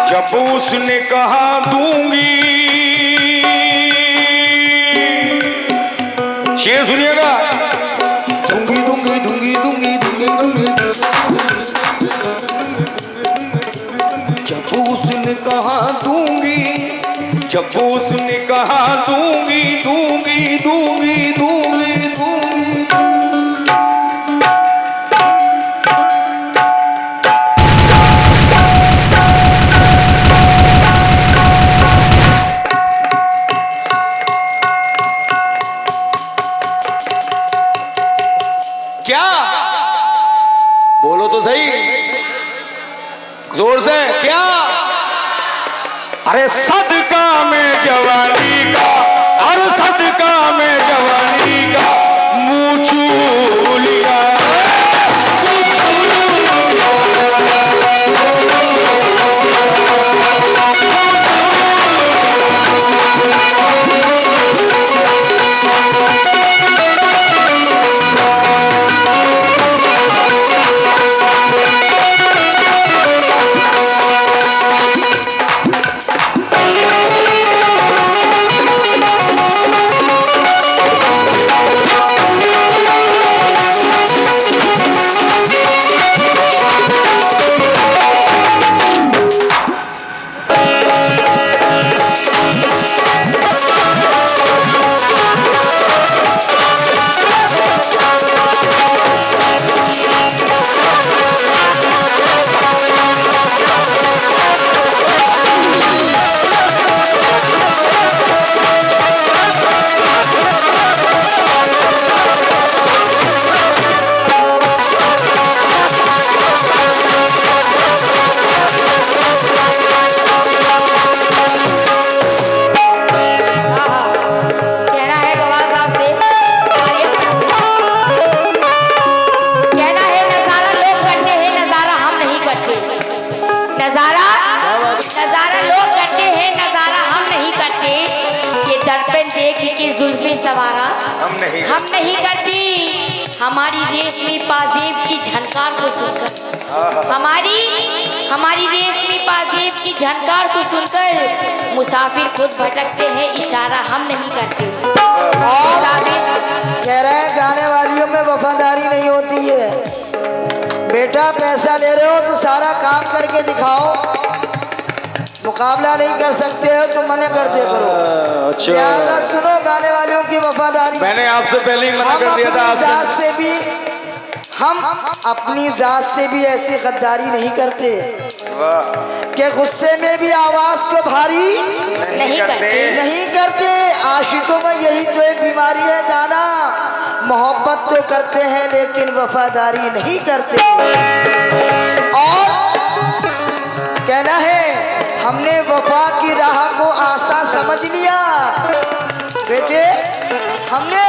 जब उसने कहा दूंगी, शेर सुनिएगा, दूंगी दूंगी दूंगी दूंगी दूंगी दूंगी। जब उसने कहा दूंगी, जब उसने कहा दूंगी दूंगी दूंगी दूंगी दूंगी। क्या बोलो तो सही, जोर से क्या? अरे सदका में जवानी का, अरे सदका में जवानी का मुँह छू लिया। नजारा लोग करते हैं, नजारा हम नहीं करते। ये दर्पण देख के जुल्फे सवारा हम नहीं करते। हमारी रेशमी पाजेब की झनकार को सुनकर, हमारी रेशमी पाजेब की झनकार को सुनकर मुसाफिर खुद भटकते हैं, इशारा हम नहीं करते। कह रहे हैं गाने वालियों में वफादारी नहीं होती है। बेटा पैसा ले रहे हो तो सारा काम करके दिखाओ, मुकाबला नहीं कर सकते हो तो मना कर दिया करो। अच्छा सुनो गाने वालों की वफादारी, मैंने आपसे पहले ही मना कर दिया था। हम अपनी जात से भी ऐसी गद्दारी नहीं करते कि गुस्से में भी आवाज को भारी नहीं करते। आशिकों में यही तो एक बीमारी है गाना, मोहब्बत तो करते हैं लेकिन वफादारी नहीं करते। और कहना है हमने वफा की राह को आसान समझ लिया बेटे, हमने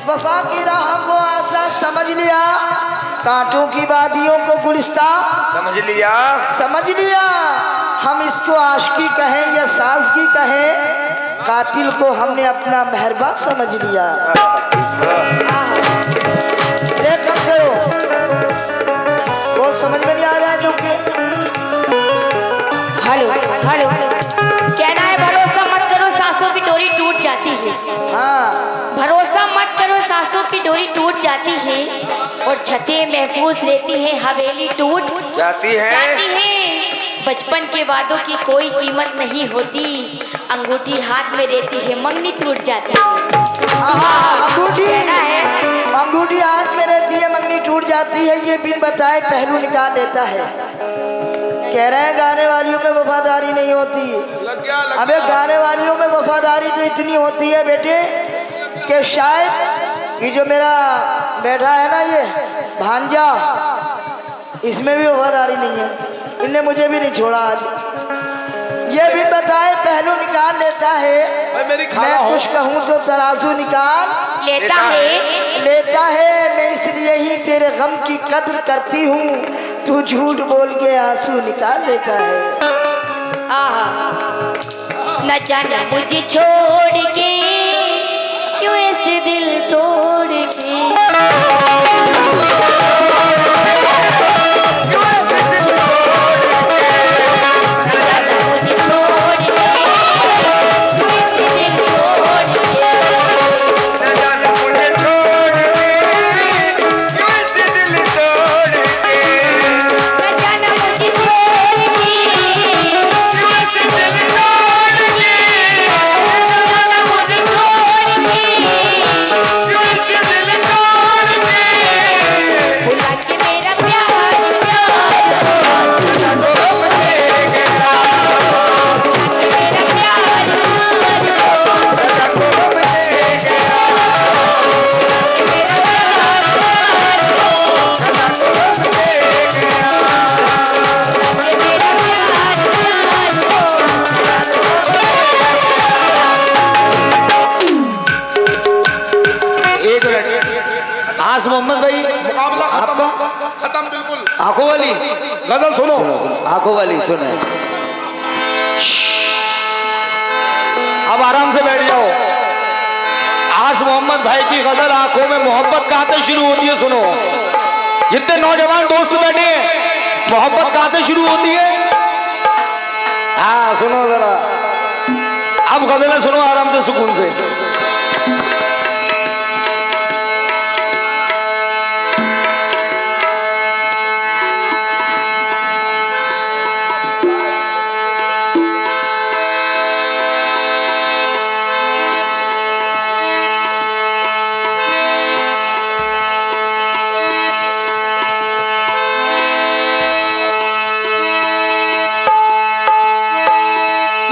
वफा की राह को आसान समझ लिया, कांटों की वादियों को गुलिस्ता समझ लिया। हम इसको आशिकी कहें या साजगी कहें, कातिल को हमने अपना मेहरबान समझ लिया। देख सकते हो कौन समझ में नहीं आ रहा है लोग के। हेलो हेलो कहना है भरोसा मत करो सांसों की डोरी टूट जाती है। हाँ भरोसा मत करो सांसों की डोरी टूट जाती है, और छतें महफूज रहती हैं, हवेली टूट जाती है। बचपन के वादों की कोई कीमत नहीं होती, अंगूठी हाथ में रहती है, मंगनी टूट जाती है। अंगूठी हाथ में रहती है, मंगनी टूट जाती है, ये बिन बताए पहलू निकाल लेता है। कह रहे हैं गाने वालियों में वफादारी नहीं होती। अबे गाने वालियों में वफादारी तो इतनी होती है बेटे कि शायद ये जो मेरा बैठा है ना ये भांजा, इसमें भी वफादारी नहीं है, इनने मुझे भी नहीं छोड़ा आज। ये भी बताए पहलू निकाल लेता है, मैं कुछ कहूँ तो तराजू निकाल लेता है। मैं इसलिए ही तेरे गम की कद्र करती हूँ, तू झूठ बोल के आंसू निकाल लेता है। आहा न जाना मुझे छोड़ के यूं ऐसे दिल तोड़ के मोहम्मद भाई मुकाबला आपका खत्म बिल्कुल। आंखों वाली गजल सुनो, आंखों वाली सुने। अब आराम से बैठ जाओ। आज मोहम्मद भाई की गजल आंखों में मोहब्बत कहाँ से शुरू होती है सुनो। जितने नौजवान दोस्त बैठे हैं मोहब्बत कहाँ से शुरू होती है। हाँ सुनो जरा, अब गजलें सुनो आराम से सुकून से।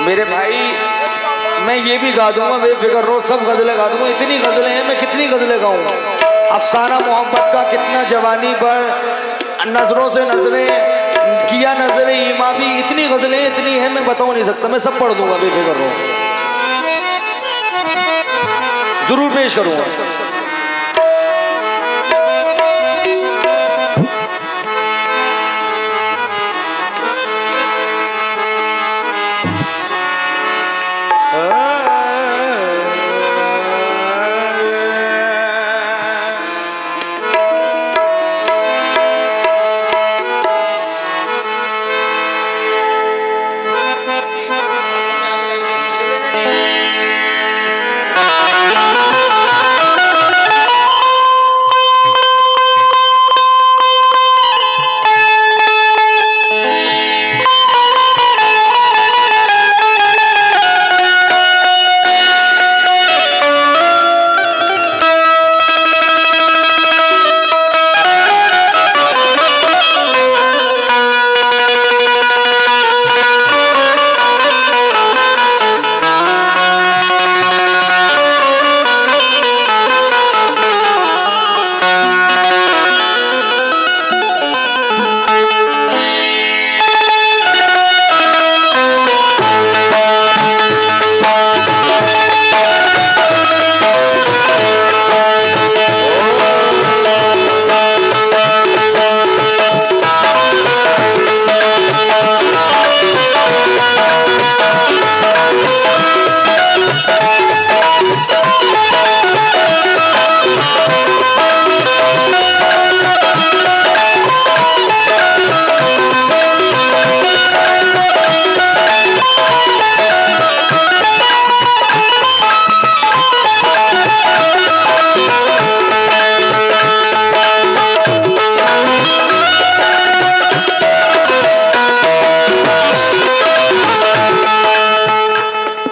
मेरे भाई मैं ये भी गा दूंगा, बेफिक्र रहो, सब गजलें गा दूंगा। इतनी गजलें हैं, मैं कितनी गजलें गाऊं। अफसाना मोहब्बत का, कितना जवानी पर, नजरों से नजरें, किया नजरें ईमा भी, इतनी गजलें इतनी हैं मैं बता नहीं सकता। मैं सब पढ़ दूंगा, बेफिक्र रहो, जरूर पेश करूंगा।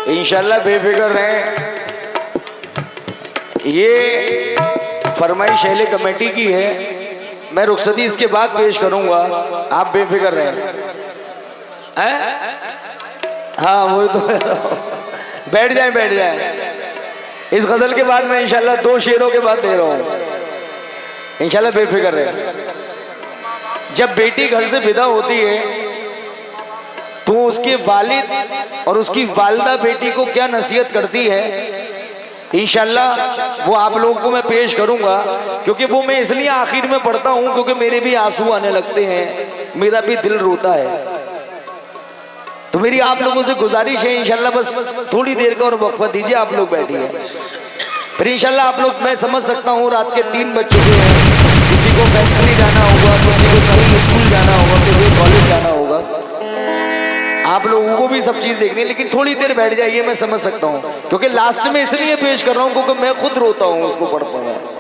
इंशाल्लाह बेफिक्र रहें। ये फरमाइश अहले कमेटी की है, मैं रुखसती इसके बाद पेश करूंगा, आप बेफिक्र रहें। हाँ वो तो बैठ जाएं बैठ जाएं। इस गजल के बाद मैं इंशाल्लाह 2 शेरों के बाद दे रहा हूँ, इंशाल्लाह बेफिक्र रहें। जब बेटी घर से विदा होती है तो उसके वालिद और उसकी वालिदा बेटी को क्या नसीहत करती है, इंशाल्लाह वो आप लोगों को मैं पेश करूंगा। क्योंकि वो मैं इसलिए आखिर में पढ़ता हूं क्योंकि मेरे भी आंसू आने लगते हैं, मेरा भी दिल रोता है। तो मेरी आप लोगों से गुजारिश है इंशाल्लाह बस थोड़ी देर का और वक्फा दीजिए, आप लोग बैठिए। फिर इंशाल्लाह आप लोग, मैं समझ सकता हूँ रात के 3 बज चुके हैं, किसी को फैक्ट्री जाना होगा, किसी को कहीं स्कूल जाना होगा, किसी को कॉलेज जाना होगा, आप लोगों को भी सब चीज़ देखनी है। लेकिन थोड़ी देर बैठ जाइए, मैं समझ सकता हूँ, क्योंकि लास्ट में इसलिए पेश कर रहा हूँ क्योंकि मैं खुद रोता हूँ उसको पढ़ता हूँ।